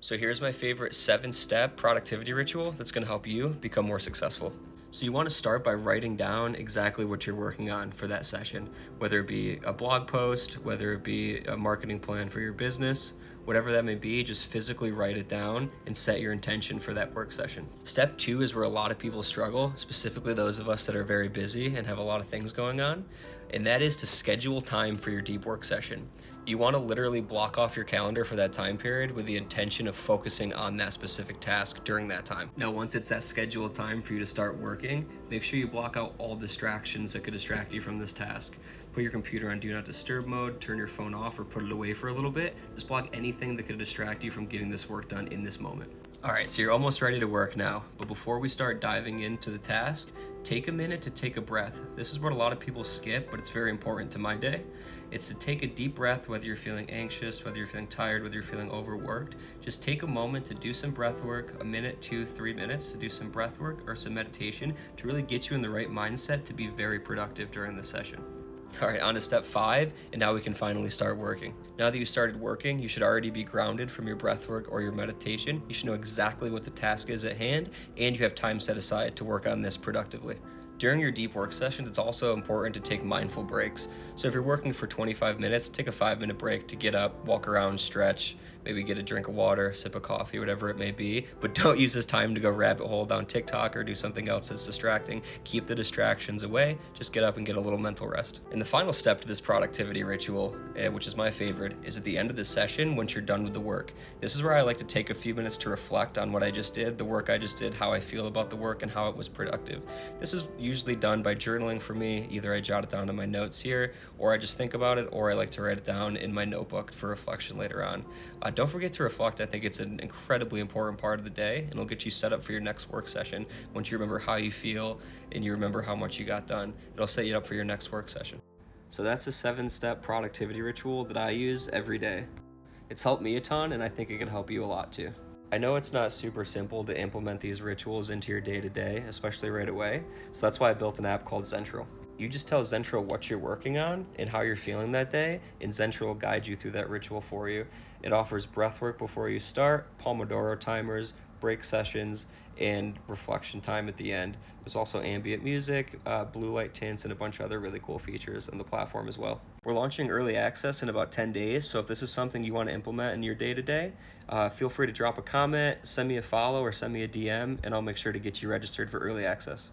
So here's my favorite 7-step productivity ritual that's going to help you become more successful. So you want to start by writing down exactly what you're working on for that session, whether it be a blog post, whether it be a marketing plan for your business, whatever that may be. Just physically write it down and set your intention for that work session. Step 2 is where a lot of people struggle, specifically those of us that are very busy and have a lot of things going on, and that is to schedule time for your deep work session. You want to literally block off your calendar for that time period with the intention of focusing on that specific task during that time. Now, once it's that scheduled time for you to start working, make sure you block out all distractions that could distract you from this task. Put your computer on do not disturb mode, turn your phone off, or put it away for a little bit. Just block anything that could distract you from getting this work done in this moment. All right, so you're almost ready to work now, but before we start diving into the task, take a minute to take a breath. This is what a lot of people skip, but it's very important to my day. It's to take a deep breath, whether you're feeling anxious, whether you're feeling tired, whether you're feeling overworked. Just take a moment to do some breath work, a minute, 2, 3 minutes to do some breath work or some meditation to really get you in the right mindset to be very productive during the session. All right, on to step 5, and now we can finally start working. Now that you started working, you should already be grounded from your breath work or your meditation. You should know exactly what the task is at hand, and you have time set aside to work on this productively. During your deep work sessions, it's also important to take mindful breaks. So if you're working for 25 minutes, take a 5-minute break to get up, walk around, stretch, maybe get a drink of water, sip of coffee, whatever it may be. But don't use this time to go rabbit hole down TikTok or do something else that's distracting. Keep the distractions away. Just get up and get a little mental rest. And the final step to this productivity ritual, which is my favorite, is at the end of the session once you're done with the work. This is where I like to take a few minutes to reflect on what I just did, the work I just did, how I feel about the work, and how it was productive. This is usually done by journaling for me. Either I jot it down in my notes here, or I just think about it, or I like to write it down in my notebook for reflection later on. Don't forget to reflect. I think it's an incredibly important part of the day, and it'll get you set up for your next work session. Once you remember how you feel and you remember how much you got done, it'll set you up for your next work session. So that's a 7-step productivity ritual that I use every day. It's helped me a ton, and I think it can help you a lot too. I know it's not super simple to implement these rituals into your day-to-day, especially right away, so that's why I built an app called Zentral. You just tell Zentral what you're working on and how you're feeling that day, and Zentral will guide you through that ritual for you. It offers breath work before you start, Pomodoro timers, break sessions, and reflection time at the end. There's also ambient music, blue light tints, and a bunch of other really cool features on the platform as well. We're launching early access in about 10 days, so if this is something you want to implement in your day-to-day, feel free to drop a comment, send me a follow, or send me a DM, and I'll make sure to get you registered for early access.